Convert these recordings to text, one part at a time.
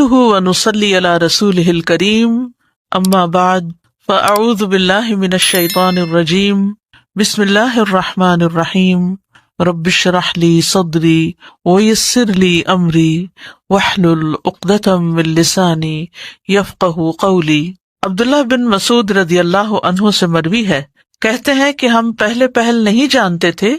نحمده ونصلي على رسوله الكريم اما بعد فاعوذ بالله من الشيطان الرجيم بسم الله الرحمن الرحيم رب اشرح لي صدري ويسر لي امري واحلل عقدة من لساني يفقهوا قولي۔ عبداللہ بن مسعود رضی اللہ عنہ سے مروی ہے، کہتے ہیں کہ ہم پہل نہیں جانتے تھے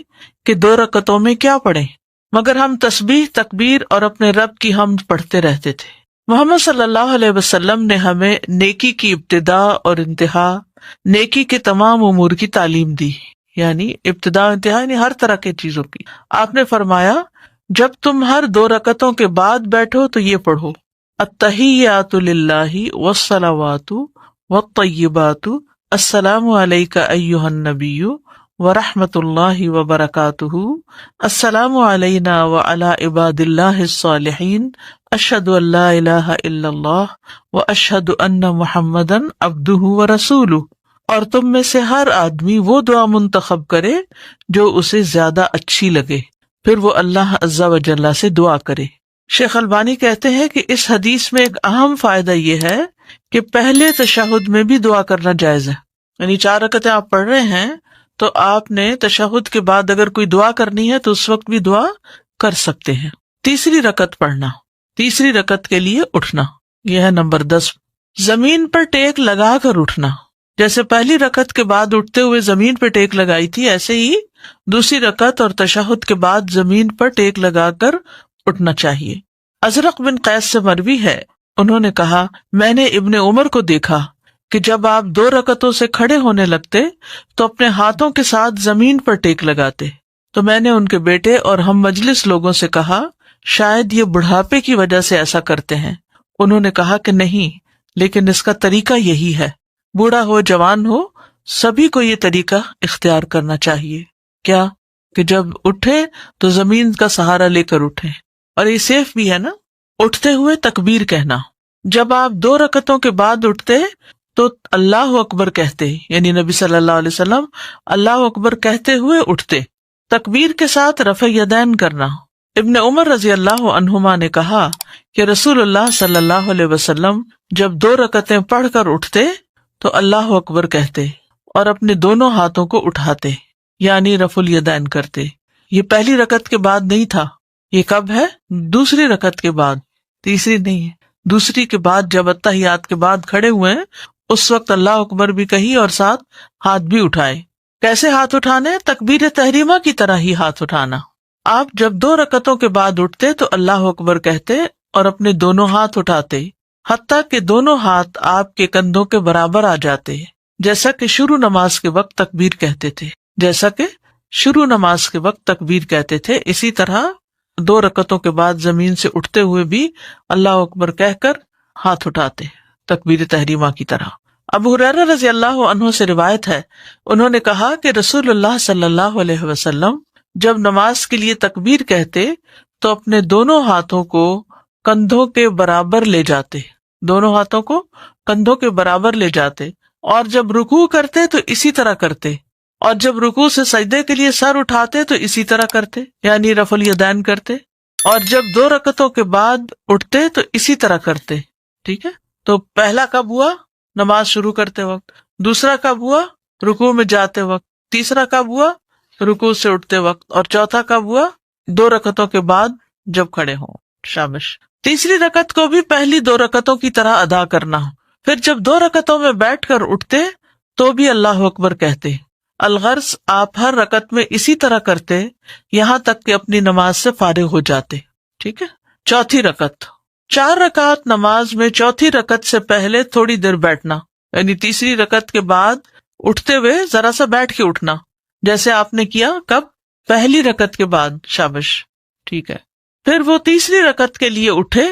کہ 2 رکعتوں میں کیا پڑھیں، مگر ہم تسبیح، تکبیر اور اپنے رب کی حمد پڑھتے رہتے تھے۔ محمد صلی اللہ علیہ وسلم نے ہمیں نیکی کی ابتدا اور انتہا، نیکی کے تمام امور کی تعلیم دی، یعنی ابتدا انتہا یعنی ہر طرح کی چیزوں کی۔ آپ نے فرمایا جب تم ہر 2 رکعتوں کے بعد بیٹھو تو یہ پڑھو، التحیات للہ والصلوات والطیبات السلام علیک ایھا النبی ورحمۃ اللہ وبرکاتہ، السلام علینا وعلی عباد اللہ الصالحین، اشہد ان لا الہ الا اللہ واشہد ان محمدا عبدہ ورسولہ۔ اور تم میں سے ہر آدمی وہ دعا منتخب کرے جو اسے زیادہ اچھی لگے، پھر وہ اللہ عز و جل سے دعا کرے۔ شیخ البانی کہتے ہیں کہ اس حدیث میں ایک اہم فائدہ یہ ہے کہ پہلے تشہد میں بھی دعا کرنا جائز ہے، یعنی 4 رکعتیں آپ پڑھ رہے ہیں تو آپ نے تشہد کے بعد اگر کوئی دعا کرنی ہے تو اس وقت بھی دعا کر سکتے ہیں۔ تیسری رکعت پڑھنا، تیسری رکعت کے لیے اٹھنا، یہ ہے نمبر 10۔ زمین پر ٹیک لگا کر اٹھنا، جیسے پہلی رکعت کے بعد اٹھتے ہوئے زمین پہ ٹیک لگائی تھی، ایسے ہی دوسری رکعت اور تشہد کے بعد زمین پر ٹیک لگا کر اٹھنا چاہیے۔ ازرق بن قیس سے مروی ہے، انہوں نے کہا میں نے ابن عمر کو دیکھا کہ جب آپ 2 رکعتوں سے کھڑے ہونے لگتے تو اپنے ہاتھوں کے ساتھ زمین پر ٹیک لگاتے، تو میں نے ان کے بیٹے اور ہم مجلس لوگوں سے کہا شاید یہ بڑھاپے کی وجہ سے ایسا کرتے ہیں۔ انہوں نے کہا کہ نہیں، لیکن اس کا طریقہ یہی ہے، بوڑھا ہو جوان ہو سبھی کو یہ طریقہ اختیار کرنا چاہیے۔ کیا کہ جب اٹھے تو زمین کا سہارا لے کر اٹھے، اور یہ سیف بھی ہے نا۔ اٹھتے ہوئے تکبیر کہنا، جب آپ 2 رکعتوں کے بعد اٹھتے تو اللہ اکبر کہتے، یعنی نبی صلی اللہ علیہ وسلم اللہ اکبر کہتے ہوئے اٹھتے۔ تکبیر کے ساتھ رفع یدین کرنا، ابن عمر رضی اللہ عنہما نے کہا کہ رسول اللہ صلی اللہ علیہ وسلم جب 2 رکعتیں پڑھ کر اٹھتے تو اللہ اکبر کہتے اور اپنے دونوں ہاتھوں کو اٹھاتے، یعنی رفع الیدین کرتے۔ یہ پہلی رکعت کے بعد نہیں تھا، یہ کب ہے؟ دوسری رکعت کے بعد، تیسری نہیں ہے، دوسری کے بعد جب اتحیات کے بعد کھڑے ہوئے ہیں اس وقت اللہ اکبر بھی کہی اور ساتھ ہاتھ بھی اٹھائے۔ کیسے ہاتھ اٹھانے؟ تکبیر تحریمہ کی طرح ہی ہاتھ اٹھانا۔ آپ جب 2 رکعتوں کے بعد اٹھتے تو اللہ اکبر کہتے اور اپنے دونوں ہاتھ اٹھاتے، حتیٰ کہ دونوں ہاتھ آپ کے کندھوں کے برابر آ جاتے، جیسا کہ شروع نماز کے وقت تکبیر کہتے تھے، جیسا کہ شروع نماز کے وقت تکبیر کہتے تھے۔ اسی طرح 2 رکعتوں کے بعد زمین سے اٹھتے ہوئے بھی اللہ اکبر کہہ کر ہاتھ اٹھاتے، تکبیر تحریمہ کی طرح۔ ابو ہریرہ رضی اللہ عنہ سے روایت ہے، انہوں نے کہا کہ رسول اللہ صلی اللہ علیہ وسلم جب نماز کے لیے تکبیر کہتے تو اپنے دونوں ہاتھوں کو کندھوں کے برابر لے جاتے، دونوں ہاتھوں کو کندھوں کے برابر لے جاتے، اور جب رکوع کرتے تو اسی طرح کرتے، اور جب رکوع سے سجدے کے لیے سر اٹھاتے تو اسی طرح کرتے، یعنی رفع الیدین کرتے، اور جب 2 رکعتوں کے بعد اٹھتے تو اسی طرح کرتے۔ ٹھیک ہے، تو پہلا کب ہوا؟ نماز شروع کرتے وقت، دوسرا کب ہوا؟ رکوع میں جاتے وقت، تیسرا کب ہوا؟ رکوع سے اٹھتے وقت، اور چوتھا کب ہوا؟ 2 رکعتوں کے بعد جب کھڑے ہوں۔ شابش۔ تیسری رکعت کو بھی پہلی 2 رکعتوں کی طرح ادا کرنا، پھر جب 2 رکعتوں میں بیٹھ کر اٹھتے تو بھی اللہ اکبر کہتے۔ الغرض آپ ہر رکعت میں اسی طرح کرتے یہاں تک کہ اپنی نماز سے فارغ ہو جاتے۔ ٹھیک ہے۔ چوتھی رکعت، 4 رکعت نماز میں چوتھی رکعت سے پہلے تھوڑی دیر بیٹھنا، یعنی تیسری رکعت کے بعد اٹھتے ہوئے ذرا سا بیٹھ کے اٹھنا، جیسے آپ نے کیا کب؟ پہلی رکعت کے بعد۔ شابش، ٹھیک ہے۔ پھر وہ تیسری رکعت کے لیے اٹھے۔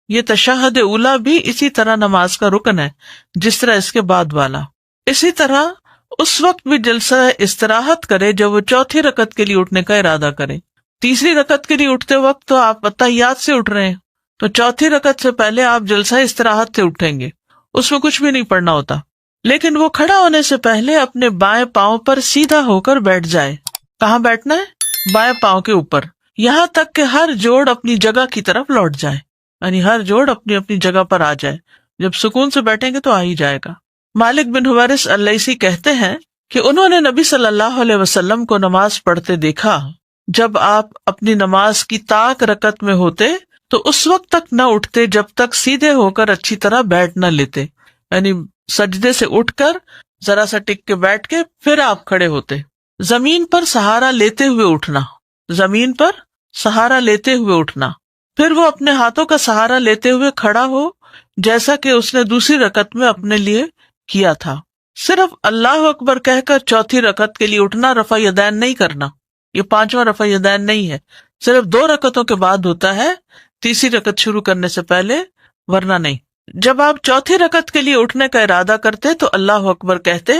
یہ تشہد اولی بھی اسی طرح نماز کا رکن ہے جس طرح اس کے بعد والا۔ اسی طرح اس وقت بھی جلسہ استراحت کرے جب وہ چوتھی رکعت کے لیے اٹھنے کا ارادہ کرے۔ تیسری رکعت کے لیے اٹھتے وقت تو آپ اتحیات سے اٹھ رہے ہیں، تو چوتھی رکعت سے پہلے آپ جلسہ استراحت سے اٹھیں گے، اس میں کچھ بھی نہیں پڑھنا ہوتا، لیکن وہ کھڑا ہونے سے پہلے اپنے بائیں پاؤں پر سیدھا ہو کر بیٹھ جائے۔ کہاں بیٹھنا ہے؟ بائیں پاؤں کے اوپر، یہاں تک کہ ہر جوڑ اپنی جگہ کی طرف لوٹ جائے، یعنی ہر جوڑ اپنی اپنی جگہ پر آ جائے. جب سکون سے بیٹھیں گے تو آ ہی جائے گا. مالک بن حویرث اللیثی کہتے ہیں کہ انہوں نے نبی صلی اللہ علیہ وسلم کو نماز پڑھتے دیکھا. جب آپ اپنی نماز کی طاق رکعت میں ہوتے تو اس وقت تک نہ اٹھتے جب تک سیدھے ہو کر اچھی طرح بیٹھ نہ لیتے. یعنی سجدے سے اٹھ کر ذرا سا ٹک کے بیٹھ کے پھر آپ کھڑے ہوتے. زمین پر سہارا لیتے ہوئے اٹھنا، زمین پر سہارا لیتے ہوئے اٹھنا. پھر وہ اپنے ہاتھوں کا سہارا لیتے ہوئے کھڑا ہو جیسا کہ اس نے دوسری رکعت میں اپنے لیے کیا تھا. صرف اللہ اکبر کہہ کر چوتھی رکعت کے لیے اٹھنا، رفع یدین نہیں کرنا. یہ پانچواں رفع یدین نہیں ہے، صرف 2 رکعتوں کے بعد ہوتا ہے، تیسری رکعت شروع کرنے سے پہلے، ورنہ نہیں. جب آپ چوتھی رکعت کے لیے اٹھنے کا ارادہ کرتے تو اللہ اکبر کہتے.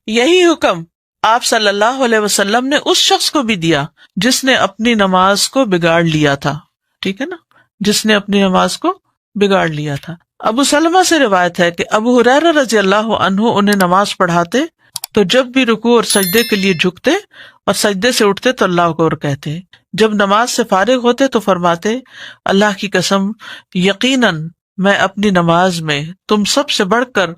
یہی حکم آپ صلی اللہ علیہ وسلم نے اس شخص کو بھی دیا جس نے اپنی نماز کو بگاڑ لیا تھا. ٹھیک ہے نا، جس نے اپنی نماز کو بگاڑ لیا تھا. ابو سلمہ سے روایت ہے کہ ابو ہریرہ رضی اللہ عنہ انہیں نماز پڑھاتے تو جب بھی رکوع اور سجدے کے لیے جھکتے اور سجدے سے اٹھتے تو اللہ اکبر کہتے. جب نماز سے فارغ ہوتے تو فرماتے اللہ کی قسم یقیناً میں اپنی نماز میں تم سب سے بڑھ کر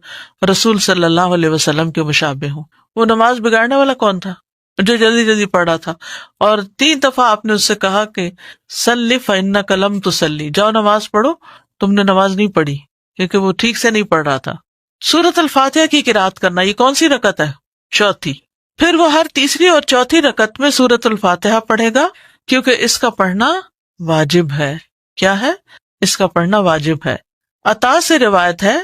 رسول صلی اللہ علیہ وسلم کے مشابہ ہوں. وہ نماز بگاڑنے والا کون تھا؟ جو جلدی جلدی پڑھا تھا. اور 3 دفعہ آپ نے اس سے کہا کہ صلی فإنک لم تصلی، جاؤ نماز پڑھو، تم نے نماز نہیں پڑھی، کیونکہ وہ ٹھیک سے نہیں پڑھ رہا تھا. سورۃ الفاتحہ کی قرات کرنا، یہ کون سی رکعت ہے؟ چوتھی. پھر وہ ہر تیسری اور چوتھی رکعت میں سورۃ الفاتحہ پڑھے گا کیونکہ اس کا پڑھنا واجب ہے. کیا ہے؟ اس کا پڑھنا واجب ہے. عطا سے روایت ہے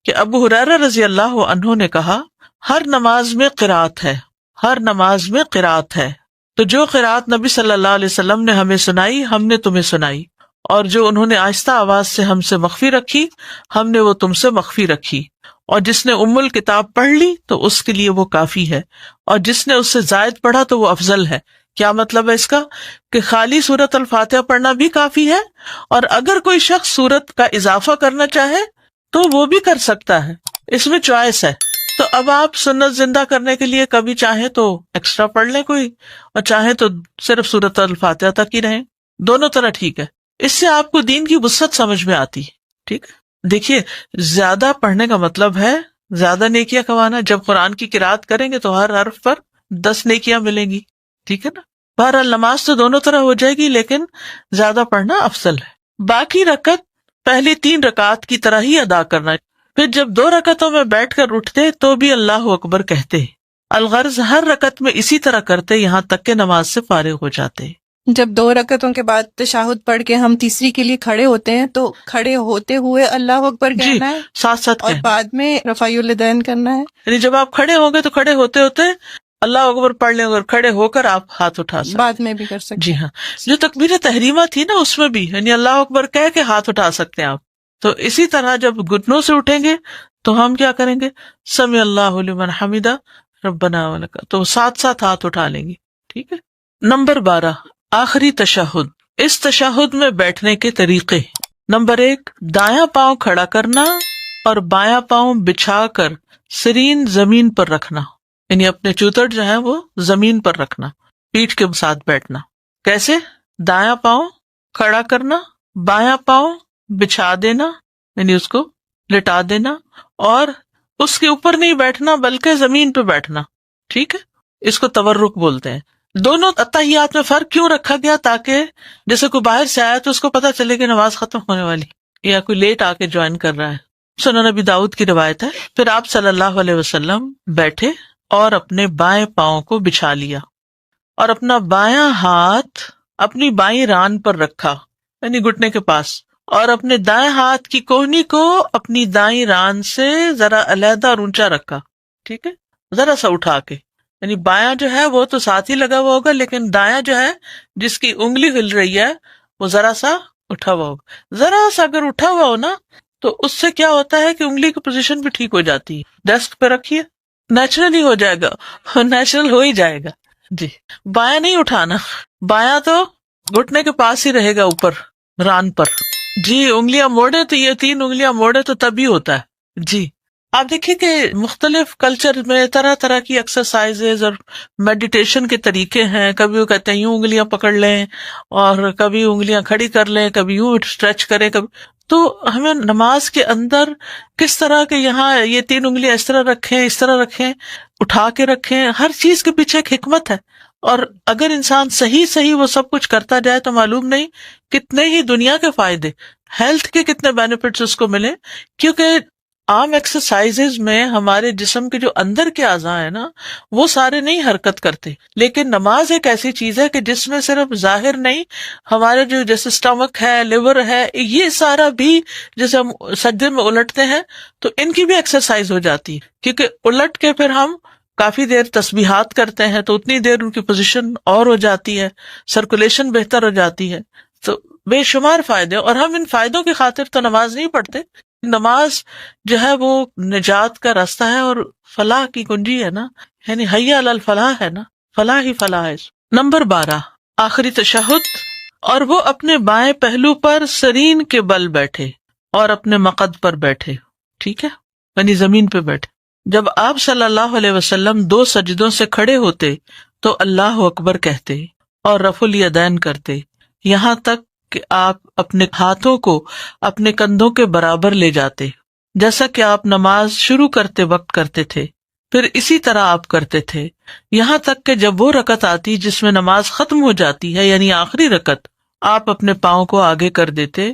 کہ ابو ہریرہ رضی اللہ عنہ نے کہا ہر نماز میں قرات ہے، ہر نماز میں قرات ہے. تو جو قرات نبی صلی اللہ علیہ وسلم نے ہمیں سنائی ہم نے تمہیں سنائی، اور جو انہوں نے آہستہ آواز سے ہم سے مخفی رکھی ہم نے وہ تم سے مخفی رکھی. اور جس نے ام الکتاب پڑھ لی تو اس کے لیے وہ کافی ہے، اور جس نے اس سے زائد پڑھا تو وہ افضل ہے. کیا مطلب ہے اس کا؟ کہ خالی سورۃ الفاتحہ پڑھنا بھی کافی ہے، اور اگر کوئی شخص سورت کا اضافہ کرنا چاہے تو وہ بھی کر سکتا ہے، اس میں چوائس ہے. تو اب آپ سنت زندہ کرنے کے لیے کبھی چاہیں تو ایکسٹرا پڑھ لیں کوئی، اور چاہیں تو صرف سورۃ الفاتحہ تک ہی رہیں. دونوں طرح ٹھیک ہے. اس سے آپ کو دین کی وسعت سمجھ میں آتی ہے. ٹھیک ہے. دیکھیے زیادہ پڑھنے کا مطلب ہے زیادہ نیکیاں کمانا. جب قرآن کی قرات کریں گے تو ہر حرف پر 10 نیکیاں ملیں گی. ٹھیک ہے نا. بہرحال نماز تو دونوں طرح ہو جائے گی، لیکن زیادہ پڑھنا افضل ہے. باقی رکعت پہلی 3 رکعات کی طرح ہی ادا کرنا. پھر جب 2 رکعتوں میں بیٹھ کر اٹھتے تو بھی اللہ اکبر کہتے. الغرض ہر رکعت میں اسی طرح کرتے یہاں تک کہ نماز سے فارغ ہو جاتے. جب 2 رکعتوں کے بعد تشہد پڑھ کے ہم تیسری کے لیے کھڑے ہوتے ہیں تو کھڑے ہوتے ہوئے اللہ اکبر کہنا ہے ساتھ ساتھ اور بعد میں رفع الیدین کرنا ہے. یعنی جب آپ کھڑے ہوں گے تو کھڑے ہوتے ہوتے اللہ اکبر پڑھ لیں، اور کھڑے ہو کر آپ ہاتھ اٹھا سکتے. بعد میں بھی کر سکتے. جی ہاں. جو تکبیر تحریمہ تھی نا اس میں بھی یعنی اللہ اکبر کہہ کے ہاتھ اٹھا سکتے ہیں آپ. تو اسی طرح جب گھٹنوں سے اٹھیں گے تو ہم کیا کریں گے؟ سمع اللہ لمن حمدہ ربنا ولک، تو ساتھ ساتھ ہاتھ اٹھا لیں گے. ٹھیک ہے. نمبر 12 آخری تشہد. اس تشہد میں بیٹھنے کے طریقے. نمبر 1 دایاں پاؤں کھڑا کرنا اور بایاں پاؤں بچھا کر سرین زمین پر رکھنا، یعنی اپنے چوتڑ جو ہیں وہ زمین پر رکھنا، پیٹھ کے ساتھ بیٹھنا. کیسے؟ دایاں پاؤں کھڑا کرنا، بایاں پاؤں بچھا دینا یعنی اس کو لٹا دینا، اور اس کے اوپر نہیں بیٹھنا بلکہ زمین پہ بیٹھنا. ٹھیک ہے. اس کو تورک بولتے ہیں. دونوں اتحیات میں فرق کیوں رکھا گیا؟ تاکہ جیسے کوئی باہر سے آیا تو اس کو پتا چلے کہ نماز ختم ہونے والی، یا کوئی لیٹ آ کے جوائن کر رہا ہے. سنن نبی داؤد کی روایت ہے پھر آپ صلی اللہ علیہ وسلم بیٹھے اور اپنے بائیں پاؤں کو بچھا لیا اور اپنا بایاں ہاتھ اپنی بائیں ران پر رکھا یعنی گھٹنے کے پاس، اور اپنے دائیں ہاتھ کی کوہنی کو اپنی دائیں ران سے ذرا علیحدہ اور اونچا رکھا. ٹھیک ہے. ذرا سا اٹھا کے، یعنی بایاں جو ہے وہ تو ساتھ ہی لگا ہوا ہوگا، لیکن دایاں جو ہے جس کی انگلی ہل رہی ہے وہ ذرا سا اٹھا ہوا ہوگا. ذرا سا اگر اٹھا ہوا ہو نا تو اس سے کیا ہوتا ہے کہ انگلی کی پوزیشن بھی ٹھیک ہو جاتی ہے. ڈیسک پہ رکھیے، نیچرل ہی ہو جائے گا، نیچرل ہو ہی جائے گا. جی. بایاں نہیں اٹھانا، بایاں تو گھٹنے کے پاس ہی رہے گا اوپر ران پر. جی. انگلیاں موڑے تو یہ 3 انگلیاں موڑے تو تبھی ہوتا ہے. جی. آپ دیکھیے کہ مختلف کلچر میں طرح طرح کی ایکسرسائزز اور میڈیٹیشن کے طریقے ہیں. کبھی وہ کہتے ہیں یوں انگلیاں پکڑ لیں، اور کبھی انگلیاں کھڑی کر لیں، کبھی یوں اسٹریچ کریں، کبھی تو ہمیں نماز کے اندر کس طرح کے یہاں یہ 3 انگلیاں اس طرح رکھیں، اس طرح رکھیں، اٹھا کے رکھیں، ہر چیز کے پیچھے ایک حکمت ہے. اور اگر انسان صحیح وہ سب کچھ کرتا جائے تو معلوم نہیں کتنے ہی دنیا کے فائدے، ہیلتھ کے کتنے بینیفٹس اس کو ملے. کیونکہ عام ایکسرسائزز میں ہمارے جسم کے جو اندر کے اعضاء ہیں نا وہ سارے نہیں حرکت کرتے، لیکن نماز ایک ایسی چیز ہے کہ جس میں صرف ظاہر نہیں، ہمارے جو جیسے اسٹمک ہے، لیور ہے، یہ سارا بھی جیسے ہم سجدے میں الٹتے ہیں تو ان کی بھی ایکسرسائز ہو جاتی ہے. کیونکہ الٹ کے پھر ہم کافی دیر تسبیحات کرتے ہیں تو اتنی دیر ان کی پوزیشن اور ہو جاتی ہے، سرکولیشن بہتر ہو جاتی ہے. تو بے شمار فائدے، اور ہم ان فائدوں کی خاطر تو نماز نہیں پڑھتے. نماز جو ہے وہ نجات کا راستہ ہے اور فلاح کی کنجی ہے نا، یعنی حی علی الفلاح ہے نا، فلاح ہی فلاح ہے. نمبر 12 آخری تشہد، اور وہ اپنے بائیں پہلو پر سرین کے بل بیٹھے اور اپنے مقد پر بیٹھے. ٹھیک ہے، یعنی زمین پہ بیٹھے. جب آپ صلی اللہ علیہ وسلم 2 سجدوں سے کھڑے ہوتے تو اللہ اکبر کہتے اور رفع الیدین کرتے، یہاں تک کہ آپ اپنے ہاتھوں کو اپنے کندھوں کے برابر لے جاتے، جیسا کہ آپ نماز شروع کرتے وقت کرتے تھے. پھر اسی طرح آپ کرتے تھے یہاں تک کہ جب وہ رکعت آتی جس میں نماز ختم ہو جاتی ہے، یعنی آخری رکعت، آپ اپنے پاؤں کو آگے کر دیتے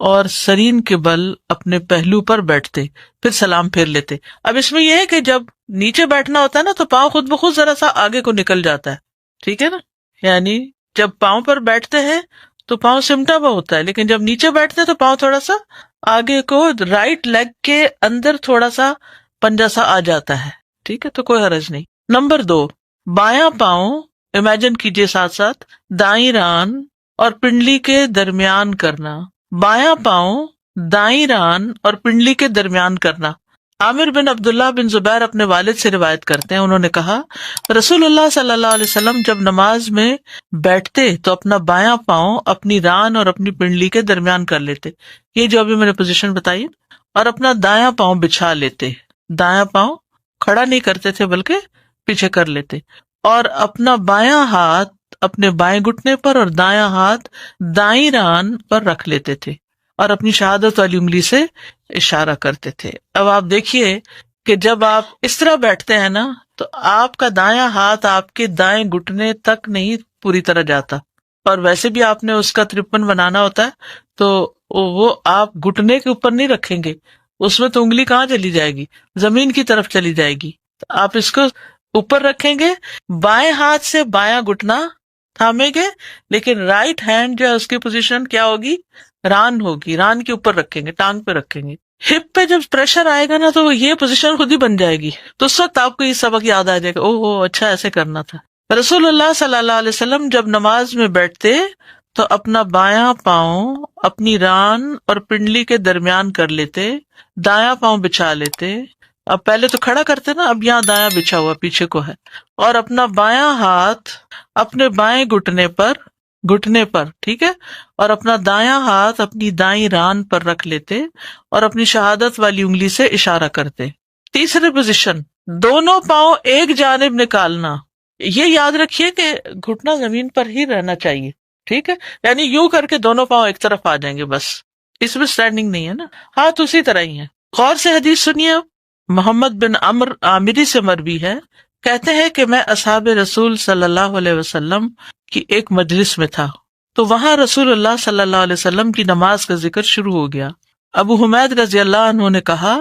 اور سرین کے بل اپنے پہلو پر بیٹھتے، پھر سلام پھیر لیتے. اب اس میں یہ ہے کہ جب نیچے بیٹھنا ہوتا ہے نا تو پاؤں خود بخود ذرا سا آگے کو نکل جاتا ہے. ٹھیک ہے نا، یعنی جب پاؤں پر بیٹھتے ہیں تو پاؤں سمٹا ہوا ہوتا ہے، لیکن جب نیچے بیٹھتے ہیں تو پاؤں تھوڑا سا آگے کو، رائٹ لیگ کے اندر تھوڑا سا پنجہ سا آ جاتا ہے. ٹھیک ہے، تو کوئی حرج نہیں. نمبر 2 بایاں پاؤں امیجن کیجئے ساتھ ساتھ دائیں ران اور پنڈلی کے درمیان کرنا. بایاں پاؤں دائیں ران اور پنڈلی کے درمیان کرنا. عامر بن عبداللہ بن زبیر اپنے والد سے روایت کرتے ہیں، انہوں نے کہا رسول اللہ صلی اللہ علیہ وسلم جب نماز میں بیٹھتے تو اپنا بایاں پاؤں اپنی ران اور اپنی پنڈلی کے درمیان کر لیتے، یہ جو ابھی میں نے پوزیشن بتائی، اور اپنا دایاں پاؤں بچھا لیتے. دایاں پاؤں کھڑا نہیں کرتے تھے بلکہ پیچھے کر لیتے، اور اپنا بایاں ہاتھ اپنے بائیں گھٹنے پر اور دایاں ہاتھ دائیں ران پر رکھ لیتے تھے اور اپنی شہادت والی انگلی سے اشارہ کرتے تھے. اب آپ دیکھیے کہ جب آپ اس طرح بیٹھتے ہیں نا تو آپ کا دایاں ہاتھ آپ کے دائیں گھٹنے تک نہیں پوری طرح جاتا، اور ویسے بھی آپ نے اس کا 53 بنانا ہوتا ہے تو وہ آپ گھٹنے کے اوپر نہیں رکھیں گے، اس میں تو انگلی کہاں چلی جائے گی، زمین کی طرف چلی جائے گی. تو آپ اس کو اوپر رکھیں گے، بائیں ہاتھ سے بایاں گھٹنا تھامیں گے، لیکن رائٹ ہینڈ جو ہے اس کی پوزیشن کیا ہوگی، ران ہوگی، ران کے اوپر رکھیں گے، ٹانگ پہ رکھیں گے. ہپ پہ جب پریشر آئے گا نا تو یہ پوزیشن خود ہی بن جائے گی، تو اس وقت آپ کو یہ سبق یاد آ جائے گا، اوہ اچھا ایسے کرنا تھا. رسول اللہ صلی اللہ علیہ وسلم جب نماز میں بیٹھتے تو اپنا بایاں پاؤں اپنی ران اور پنڈلی کے درمیان کر لیتے، دایاں پاؤں بچھا لیتے. اب پہلے تو کھڑا کرتے نا، اب یہاں دایاں بچھا ہوا پیچھے کو ہے، اور اپنا بایاں ہاتھ اپنے بائیں گھٹنے پر ٹھیک ہے، اور اپنا دایاں ہاتھ اپنی دائیں ران پر رکھ لیتے اور اپنی شہادت والی انگلی سے اشارہ کرتے. تیسری پوزیشن دونوں پاؤں ایک جانب نکالنا. یہ یاد رکھیے کہ گھٹنا زمین پر ہی رہنا چاہیے. ٹھیک ہے، یعنی یوں کر کے دونوں پاؤں ایک طرف آ جائیں گے، بس اس میں اسٹینڈنگ نہیں ہے نا، ہاتھ اسی طرح ہی ہے. غور سے حدیث سنیے. محمد بن عمرو عامری سے مروی ہے، کہتے ہیں کہ میں اصحاب رسول صلی اللہ علیہ وسلم کی ایک مجلس میں تھا تو وہاں رسول اللہ صلی اللہ علیہ وسلم کی نماز کا ذکر شروع ہو گیا. ابو حمید رضی اللہ عنہ نے کہا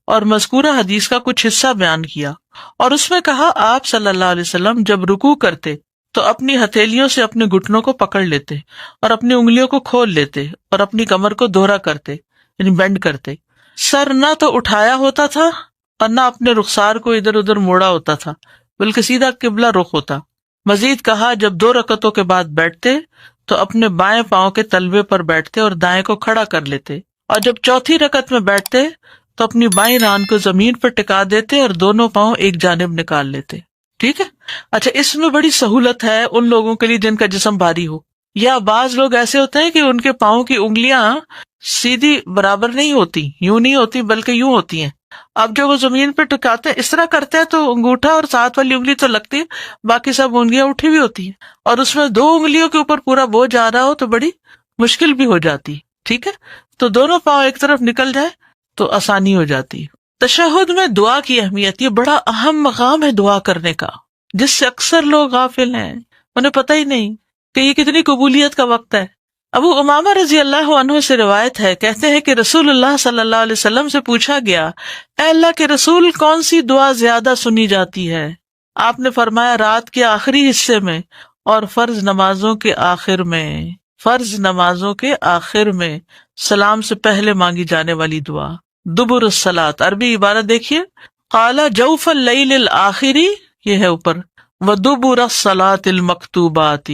اور مذکورہ حدیث کا کچھ حصہ بیان کیا، اور اس میں کہا آپ صلی اللہ علیہ وسلم جب رکوع کرتے تو اپنی ہتھیلیوں سے اپنے گھٹنوں کو پکڑ لیتے اور اپنی انگلیوں کو کھول لیتے اور اپنی کمر کو دوہرا کرتے، یعنی بینڈ کرتے. سر نہ تو اٹھایا ہوتا تھا اور نہ اپنے رخسار کو ادھر ادھر موڑا ہوتا تھا، بلکہ سیدھا قبلہ رخ ہوتا. مزید کہا جب 2 رکعتوں کے بعد بیٹھتے تو اپنے بائیں پاؤں کے تلوے پر بیٹھتے اور دائیں کو کھڑا کر لیتے، اور جب چوتھی رکعت میں بیٹھتے تو اپنی بائیں ران کو زمین پر ٹکا دیتے اور دونوں پاؤں ایک جانب نکال لیتے. ٹھیک ہے. اچھا، اس میں بڑی سہولت ہے ان لوگوں کے لیے جن کا جسم بھاری ہو، یا بعض لوگ ایسے ہوتے ہیں کہ ان کے پاؤں کی انگلیاں سیدھی برابر نہیں ہوتی، یوں نہیں ہوتی بلکہ یوں ہوتی ہیں. اب جب وہ زمین پہ ٹکاتے اس طرح کرتے ہیں تو انگوٹھا اور ساتھ والی انگلی تو لگتی ہے، باقی سب انگلیاں اٹھی ہوئی ہوتی ہیں، اور اس میں 2 انگلیوں کے اوپر پورا بوجھ آ رہا ہو تو بڑی مشکل بھی ہو جاتی. ٹھیک ہے، تو دونوں پاؤں ایک طرف نکل جائے تو آسانی ہو جاتی ہے۔ تشہد میں دعا کی اہمیت، یہ بڑا اہم مقام ہے دعا کرنے کا، جس سے اکثر لوگ غافل ہیں، انہیں پتہ ہی نہیں کہ یہ کتنی قبولیت کا وقت ہے۔ ابو امامہ رضی اللہ عنہ سے روایت ہے، کہتے ہیں کہ رسول اللہ صلی اللہ علیہ وسلم سے پوچھا گیا، اے اللہ کے رسول، کون سی دعا زیادہ سنی جاتی ہے؟ آپ نے فرمایا، رات کے آخری حصے میں اور فرض نمازوں کے آخر میں، فرض نمازوں کے آخر میں سلام سے پہلے مانگی جانے والی دعا۔ دبر الصلاۃ، عربی عبارت دیکھیے، قال جوف اللیل الآخری، یہ ہے اوپر، ودبر الصلاۃ المکتوبات،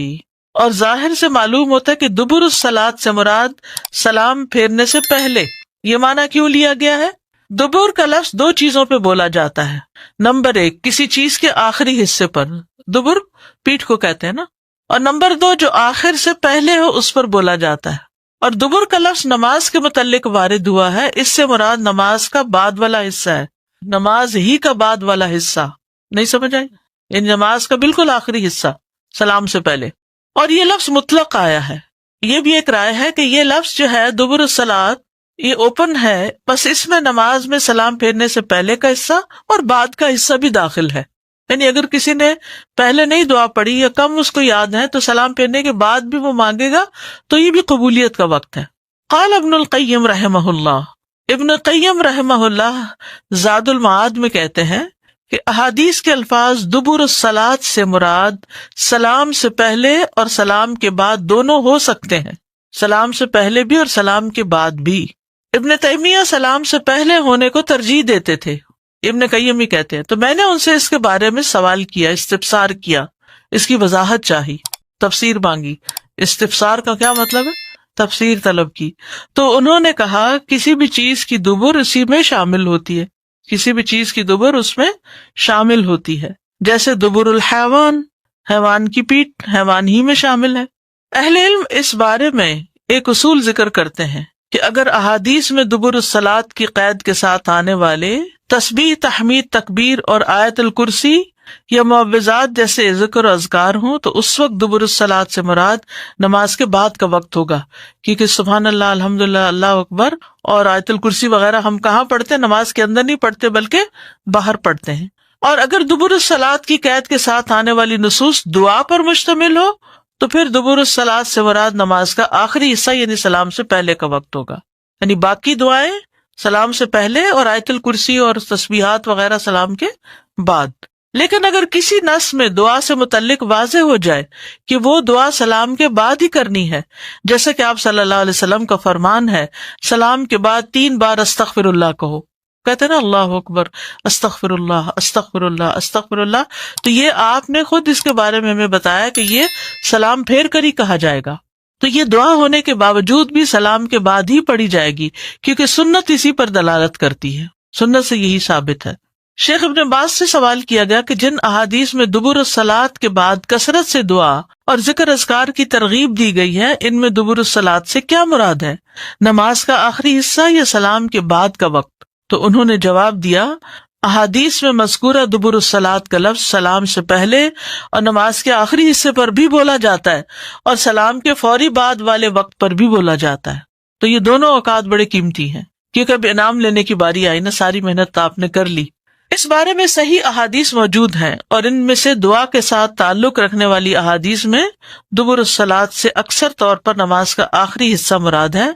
اور ظاہر سے معلوم ہوتا ہے کہ دبر الصلاۃ سے مراد سلام پھیرنے سے پہلے۔ یہ معنی کیوں لیا گیا ہے؟ دبر کا لفظ دو چیزوں پہ بولا جاتا ہے۔ نمبر ایک، کسی چیز کے آخری حصے پر، دبر پیٹھ کو کہتے ہیں نا، اور نمبر دو جو آخر سے پہلے ہو اس پر بولا جاتا ہے۔ اور دبر کا لفظ نماز کے متعلق وارد ہوا ہے، اس سے مراد نماز کا بعد والا حصہ ہے، نماز ہی کا بعد والا حصہ، نہیں سمجھ آئی؟ یعنی نماز کا بالکل آخری حصہ سلام سے پہلے۔ اور یہ لفظ مطلق آیا ہے، یہ بھی ایک رائے ہے کہ یہ لفظ جو ہے دبر الصلاۃ، یہ اوپن ہے، بس اس میں نماز میں سلام پھیرنے سے پہلے کا حصہ اور بعد کا حصہ بھی داخل ہے۔ یعنی اگر کسی نے پہلے نہیں دعا پڑھی یا کم اس کو یاد ہے تو سلام پھیرنے کے بعد بھی وہ مانگے گا تو یہ بھی قبولیت کا وقت ہے۔ قال ابن القیم رحمہ اللہ، ابن القیم رحمہ اللہ زاد المعاد میں کہتے ہیں کہ احادیث کے الفاظ دبر الصلاۃ سے مراد سلام سے پہلے اور سلام کے بعد دونوں ہو سکتے ہیں، سلام سے پہلے بھی اور سلام کے بعد بھی۔ ابن تیمیہ سلام سے پہلے ہونے کو ترجیح دیتے تھے، ابن قیم ہی کہتے ہیں، تو میں نے ان سے اس کے بارے میں سوال کیا، استفسار کیا، اس کی وضاحت چاہی، تفسیر مانگی۔ استفسار کا کیا مطلب ہے؟ تفسیر طلب کی۔ تو انہوں نے کہا کسی بھی چیز کی دبر اسی میں شامل ہوتی ہے، کسی بھی چیز کی دبر اس میں شامل ہوتی ہے، جیسے دبر الحیوان، حیوان کی پیٹھ حیوان ہی میں شامل ہے۔ اہل علم اس بارے میں ایک اصول ذکر کرتے ہیں کہ اگر احادیث میں دبر الصلاۃ کی قید کے ساتھ آنے والے تسبیح، تحمید، تکبیر اور آیت الکرسی یا معوذات جیسے ذکر و اذکار ہوں تو اس وقت دبر الصلاۃ سے مراد نماز کے بعد کا وقت ہوگا، کیونکہ سبحان اللہ، الحمدللہ، اللہ اکبر اور آیت الکرسی وغیرہ ہم کہاں پڑھتے ہیں؟ نماز کے اندر نہیں پڑھتے بلکہ باہر پڑھتے ہیں۔ اور اگر دبر الصلاۃ کی قید کے ساتھ آنے والی نصوص دعا پر مشتمل ہو تو پھر دبر الصلاۃ سے مراد نماز کا آخری حصہ یعنی سلام سے پہلے کا وقت ہوگا، یعنی باقی دعائیں سلام سے پہلے اور آیت الکرسی اور تسبیحات وغیرہ سلام کے بعد۔ لیکن اگر کسی نص میں دعا سے متعلق واضح ہو جائے کہ وہ دعا سلام کے بعد ہی کرنی ہے، جیسے کہ آپ صلی اللہ علیہ وسلم کا فرمان ہے سلام کے بعد 3 بار استغفر اللہ کہو، کہتے ہیں نا اللہ اکبر، استغفر اللہ، استغفر اللہ، استغفر اللہ، تو یہ آپ نے خود اس کے بارے میں ہمیں بتایا کہ یہ سلام پھیر کر ہی کہا جائے گا، تو یہ دعا ہونے کے باوجود بھی سلام کے بعد ہی پڑھی جائے گی، کیونکہ سنت اسی پر دلالت کرتی ہے، سنت سے یہی ثابت ہے۔ شیخ ابن باز سے سوال کیا گیا کہ جن احادیث میں دبر الصلاۃ کے بعد کثرت سے دعا اور ذکر اذکار کی ترغیب دی گئی ہے، ان میں دبر الصلاۃ سے کیا مراد ہے؟ نماز کا آخری حصہ یا سلام کے بعد کا وقت؟ تو انہوں نے جواب دیا، احادیث میں مذکورہ دبر الصلاۃ کا لفظ سلام سے پہلے اور نماز کے آخری حصے پر بھی بولا جاتا ہے اور سلام کے فوری بعد والے وقت پر بھی بولا جاتا ہے، تو یہ دونوں اوقات بڑے قیمتی ہیں، کیونکہ اب انعام لینے کی باری آئی نا، ساری محنت آپ نے کر لی۔ اس بارے میں صحیح احادیث موجود ہیں اور ان میں سے دعا کے ساتھ تعلق رکھنے والی احادیث میں دبر الصلاۃ سے اکثر طور پر نماز کا آخری حصہ مراد ہے،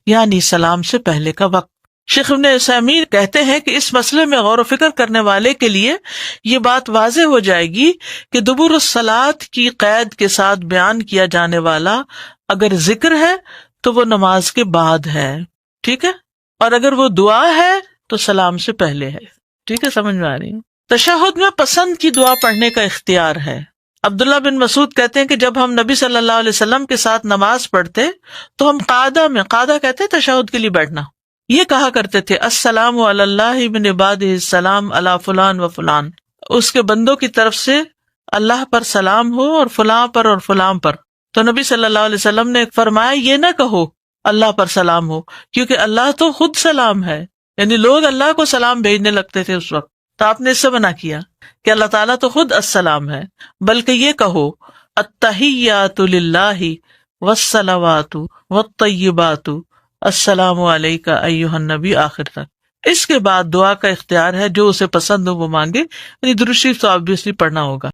یعنی سلام سے پہلے کا وقت۔ شیخ ابن عثیمین کہتے ہیں کہ اس مسئلے میں غور و فکر کرنے والے کے لیے یہ بات واضح ہو جائے گی کہ دبر الصلاۃ کی قید کے ساتھ بیان کیا جانے والا اگر ذکر ہے تو وہ نماز کے بعد ہے، ٹھیک ہے، اور اگر وہ دعا ہے تو سلام سے پہلے ہے، ٹھیک ہے، سمجھ میں آ رہی ہے۔ تشہد میں پسند کی دعا پڑھنے کا اختیار ہے۔ عبداللہ بن مسعود کہتے ہیں کہ جب ہم نبی صلی اللہ علیہ وسلم کے ساتھ نماز پڑھتے تو ہم قعدہ میں، قعدہ کہتے ہیں تشہد کے لیے بیٹھنا، یہ کہا کرتے تھے السلام علی اللہ من عبادہ السلام علی فلان و فلان، اس کے بندوں کی طرف سے اللہ پر سلام ہو اور فلاں پر اور فلاں پر۔ تو نبی صلی اللہ علیہ وسلم نے فرمایا یہ نہ کہو اللہ پر سلام ہو، کیونکہ اللہ تو خود سلام ہے، یعنی لوگ اللہ کو سلام بھیجنے لگتے تھے اس وقت، تو آپ نے اس سے منع کیا کہ اللہ تعالیٰ تو خود السلام ہے، بلکہ یہ کہو التحیات للہ والصلوات والطیبات السلام علیکہ ایھا النبی آخر تک. اس کے بعد دعا کا اختیار ہے، جو اسے پسند ہو وہ مانگے. یعنی درود شریف تو آبویسلی پڑھنا ہوگا.